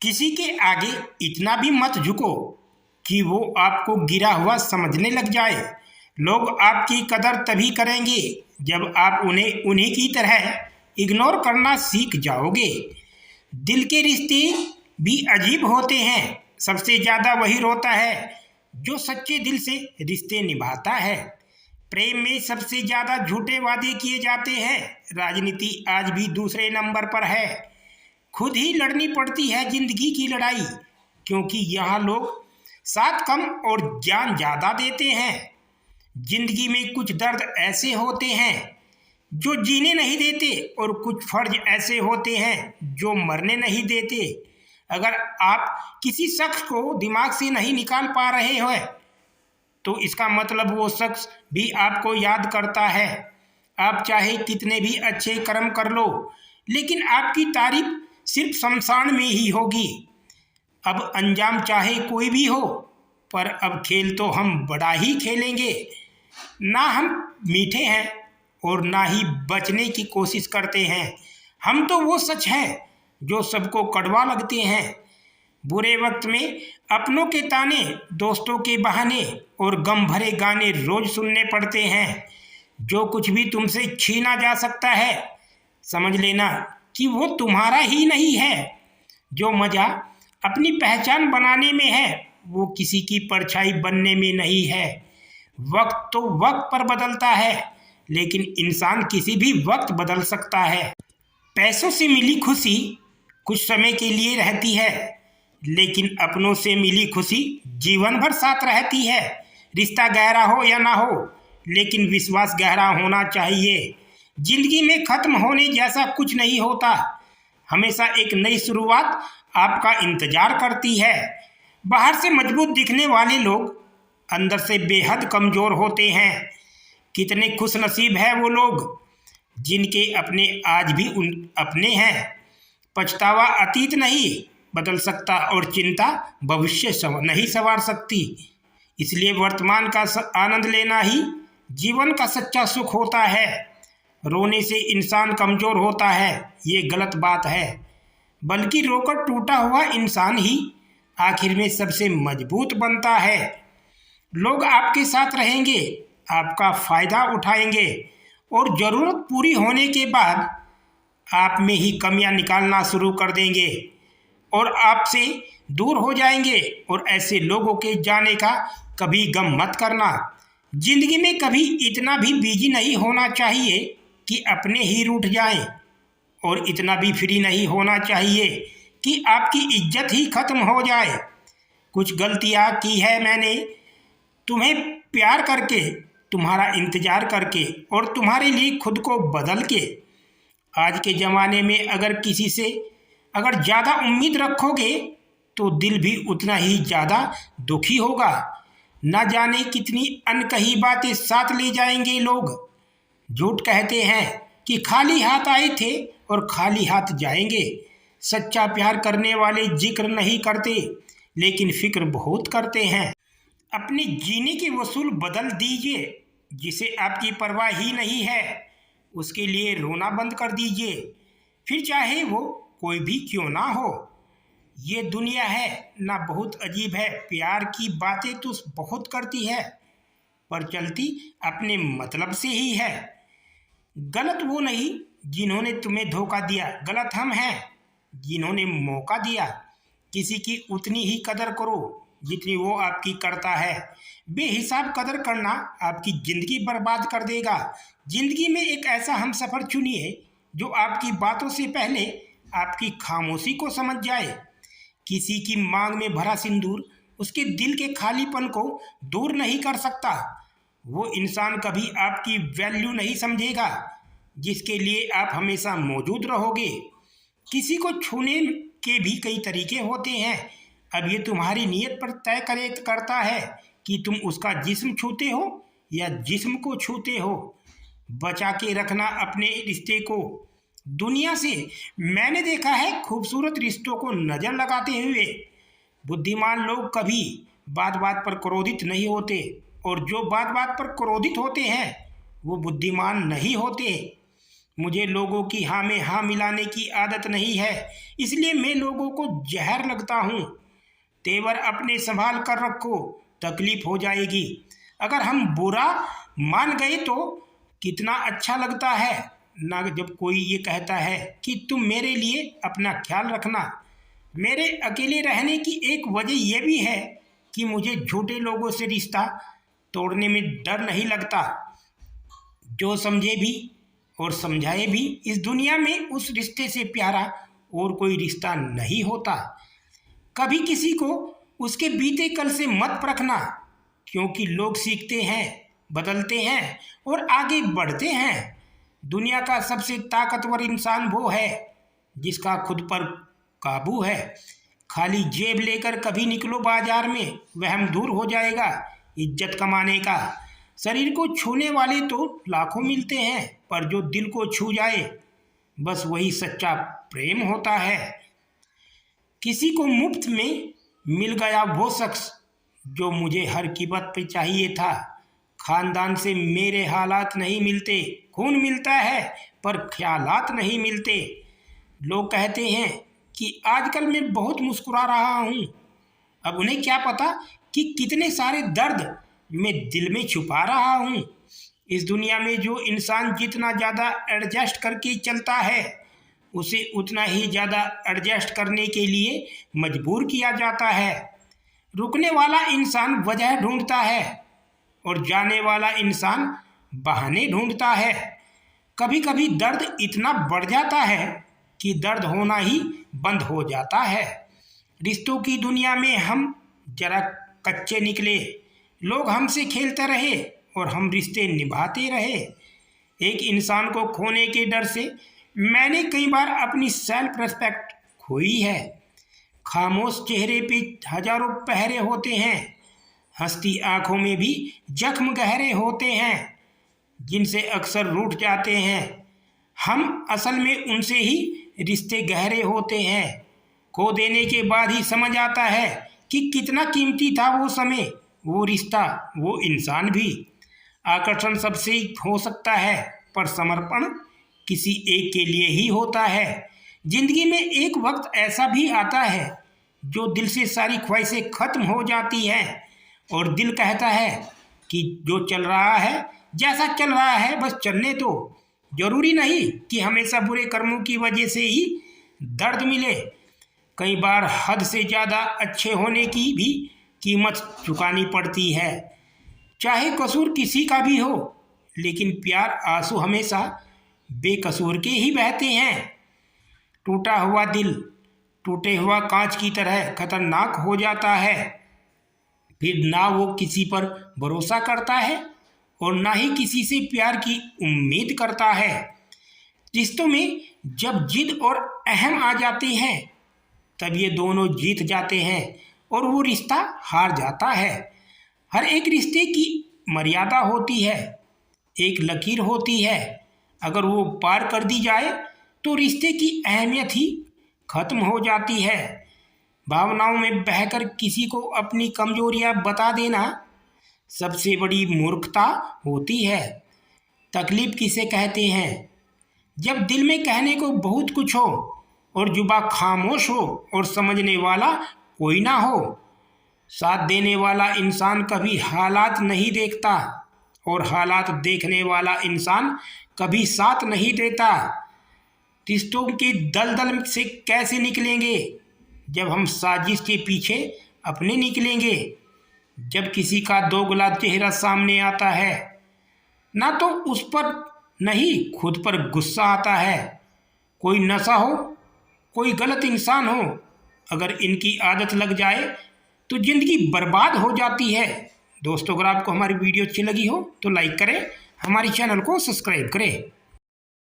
किसी के आगे इतना भी मत झुको कि वो आपको गिरा हुआ समझने लग जाए। लोग आपकी कदर तभी करेंगे जब आप उन्हें उन्हीं की तरह इग्नोर करना सीख जाओगे। दिल के रिश्ते भी अजीब होते हैं। सबसे ज़्यादा वही रोता है जो सच्चे दिल से रिश्ते निभाता है। प्रेम में सबसे ज़्यादा झूठे वादे किए जाते हैं। राजनीति आज भी दूसरे नंबर पर है। खुद ही लड़नी पड़ती है जिंदगी की लड़ाई, क्योंकि यहाँ लोग साथ कम और ज्ञान ज़्यादा देते हैं। जिंदगी में कुछ दर्द ऐसे होते हैं जो जीने नहीं देते, और कुछ फर्ज ऐसे होते हैं जो मरने नहीं देते। अगर आप किसी शख्स को दिमाग से नहीं निकाल पा रहे हो तो इसका मतलब वो शख्स भी आपको याद करता है। आप चाहे कितने भी अच्छे कर्म कर लो, लेकिन आपकी तारीफ सिर्फ शमशान में ही होगी। अब अंजाम चाहे कोई भी हो, पर अब खेल तो हम बड़ा ही खेलेंगे। ना हम मीठे हैं और ना ही बचने की कोशिश करते हैं। हम तो वो सच हैं जो सबको कड़वा लगते हैं। बुरे वक्त में अपनों के ताने, दोस्तों के बहाने और गम भरे गाने रोज सुनने पड़ते हैं। जो कुछ भी तुमसे छीना जा सकता है, समझ लेना कि वो तुम्हारा ही नहीं है। जो मज़ा अपनी पहचान बनाने में है, वो किसी की परछाई बनने में नहीं है। वक्त तो वक्त पर बदलता है, लेकिन इंसान किसी भी वक्त बदल सकता है। पैसों से मिली खुशी कुछ समय के लिए रहती है, लेकिन अपनों से मिली खुशी जीवन भर साथ रहती है। रिश्ता गहरा हो या ना हो, लेकिन विश्वास गहरा होना चाहिए। जिंदगी में खत्म होने जैसा कुछ नहीं होता। हमेशा एक नई शुरुआत आपका इंतजार करती है। बाहर से मजबूत दिखने वाले लोग अंदर से बेहद कमज़ोर होते हैं। कितने खुश नसीब है वो लोग जिनके अपने आज भी उन अपने हैं। पछतावा अतीत नहीं बदल सकता और चिंता भविष्य नहीं संवार सकती। इसलिए वर्तमान का आनंद लेना ही जीवन का सच्चा सुख होता है। रोने से इंसान कमज़ोर होता है, ये गलत बात है। बल्कि रोकर टूटा हुआ इंसान ही आखिर में सबसे मजबूत बनता है। लोग आपके साथ रहेंगे, आपका फ़ायदा उठाएंगे, और ज़रूरत पूरी होने के बाद आप में ही कमियां निकालना शुरू कर देंगे और आपसे दूर हो जाएंगे। और ऐसे लोगों के जाने का कभी गम मत करना। जिंदगी में कभी इतना भी बिजी नहीं होना चाहिए कि अपने ही रूठ जाएं, और इतना भी फ्री नहीं होना चाहिए कि आपकी इज्जत ही खत्म हो जाए। कुछ गलतियां की है मैंने, तुम्हें प्यार करके, तुम्हारा इंतज़ार करके और तुम्हारे लिए खुद को बदल के। आज के ज़माने में अगर किसी से अगर ज़्यादा उम्मीद रखोगे तो दिल भी उतना ही ज़्यादा दुखी होगा। न जाने कितनी अनकही बातें साथ ले जाएंगे लोग। झूठ कहते हैं कि खाली हाथ आए थे और खाली हाथ जाएंगे। सच्चा प्यार करने वाले जिक्र नहीं करते, लेकिन फिक्र बहुत करते हैं। अपने जीने के वसूल बदल दीजिए। जिसे आपकी परवाह ही नहीं है, उसके लिए रोना बंद कर दीजिए, फिर चाहे वो कोई भी क्यों ना हो। ये दुनिया है ना बहुत अजीब है। प्यार की बातें तो बहुत करती है, पर चलती अपने मतलब से ही है। गलत वो नहीं जिन्होंने तुम्हें धोखा दिया, गलत हम हैं जिन्होंने मौका दिया। किसी की उतनी ही कदर करो जितनी वो आपकी करता है। बेहिसाब कदर करना आपकी ज़िंदगी बर्बाद कर देगा। ज़िंदगी में एक ऐसा हमसफ़र चुनिए जो आपकी बातों से पहले आपकी खामोशी को समझ जाए। किसी की मांग में भरा सिंदूर उसके दिल के खालीपन को दूर नहीं कर सकता। वो इंसान कभी आपकी वैल्यू नहीं समझेगा जिसके लिए आप हमेशा मौजूद रहोगे। किसी को छूने के भी कई तरीके होते हैं। अब ये तुम्हारी नीयत पर तय करता है कि तुम उसका जिस्म छूते हो या जिस्म को छूते हो। बचा के रखना अपने रिश्ते को दुनिया से। मैंने देखा है खूबसूरत रिश्तों को नज़र लगाते हुए। बुद्धिमान लोग कभी बात बात पर क्रोधित नहीं होते, और जो बात बात पर क्रोधित होते हैं वो बुद्धिमान नहीं होते। मुझे लोगों की हाँ में हाँ मिलाने की आदत नहीं है, इसलिए मैं लोगों को जहर लगता हूँ। तेवर अपने संभाल कर रखो, तकलीफ हो जाएगी। अगर हम बुरा मान गए तो कितना अच्छा लगता है ना, जब कोई ये कहता है कि तुम मेरे लिए अपना ख्याल रखना। मेरे अकेले रहने की एक वजह यह भी है कि मुझे झूठे लोगों से रिश्ता तोड़ने में डर नहीं लगता। जो समझे भी और समझाए भी, इस दुनिया में उस रिश्ते से प्यारा और कोई रिश्ता नहीं होता। कभी किसी को उसके बीते कल से मत परखना, क्योंकि लोग सीखते हैं, बदलते हैं और आगे बढ़ते हैं। दुनिया का सबसे ताकतवर इंसान वो है जिसका खुद पर काबू है। खाली जेब लेकर कभी निकलो बाजार में, वहम दूर हो जाएगा इज्जत कमाने का। शरीर को छूने वाले तो लाखों मिलते हैं, पर जो दिल को छू जाए बस वही सच्चा प्रेम होता है। किसी को मुफ्त में मिल गया वो शख्स जो मुझे हर कीमत पे चाहिए था। खानदान से मेरे हालात नहीं मिलते, खून मिलता है पर ख्यालात नहीं मिलते। लोग कहते हैं कि आजकल मैं बहुत मुस्कुरा रहा हूँ, अब उन्हें क्या पता कि कितने सारे दर्द मैं दिल में छुपा रहा हूँ। इस दुनिया में जो इंसान जितना ज़्यादा एडजस्ट करके चलता है, उसे उतना ही ज़्यादा एडजस्ट करने के लिए मजबूर किया जाता है। रुकने वाला इंसान वजह ढूंढता है और जाने वाला इंसान बहाने ढूंढता है। कभी कभी दर्द इतना बढ़ जाता है कि दर्द होना ही बंद हो जाता है। रिश्तों की दुनिया में हम जरा कच्चे निकले, लोग हमसे खेलते रहे और हम रिश्ते निभाते रहे। एक इंसान को खोने के डर से मैंने कई बार अपनी सेल्फ रिस्पेक्ट खोई है। खामोश चेहरे पे हजारों पहरे होते हैं, हंसती आंखों में भी जख्म गहरे होते हैं जिनसे अक्सर रूठ जाते हैं हम। असल में उनसे ही रिश्ते गहरे होते हैं। खो देने के बाद ही समझ आता है कि कितना कीमती था वो समय, वो रिश्ता, वो इंसान भी। आकर्षण सबसे हो सकता है, पर समर्पण किसी एक के लिए ही होता है। जिंदगी में एक वक्त ऐसा भी आता है जो दिल से सारी ख्वाहिशें खत्म हो जाती हैं और दिल कहता है कि जो चल रहा है, जैसा चल रहा है बस चलने दो। जरूरी नहीं कि हमेशा बुरे कर्मों की वजह से ही दर्द मिले। कई बार हद से ज़्यादा अच्छे होने की भी कीमत चुकानी पड़ती है। चाहे कसूर किसी का भी हो, लेकिन प्यार आंसू हमेशा बेकसूर के ही बहते हैं। टूटा हुआ दिल टूटे हुआ कांच की तरह खतरनाक हो जाता है। फिर ना वो किसी पर भरोसा करता है और ना ही किसी से प्यार की उम्मीद करता है। रिश्तों में जब जिद और अहम आ जाते हैं, तब ये दोनों जीत जाते हैं और वो रिश्ता हार जाता है। हर एक रिश्ते की मर्यादा होती है, एक लकीर होती है। अगर वो पार कर दी जाए तो रिश्ते की अहमियत ही खत्म हो जाती है। भावनाओं में बहकर किसी को अपनी कमजोरियां बता देना सबसे बड़ी मूर्खता होती है। तकलीफ किसे कहते हैं? जब दिल में कहने को बहुत कुछ हो और जुबा खामोश हो और समझने वाला कोई ना हो। साथ देने वाला इंसान कभी हालात नहीं देखता और हालात देखने वाला इंसान कभी साथ नहीं देता। रिश्तों के दलदल से कैसे निकलेंगे? जब हम साजिश के पीछे अपने निकलेंगे। जब किसी का दोगला चेहरा सामने आता है, ना तो उस पर नहीं खुद पर गुस्सा आता है। कोई नशा हो, कोई गलत इंसान हो, अगर इनकी आदत लग जाए तो ज़िंदगी बर्बाद हो जाती है। दोस्तों, अगर आपको हमारी वीडियो अच्छी लगी हो तो लाइक करें, हमारे चैनल को सब्सक्राइब करें।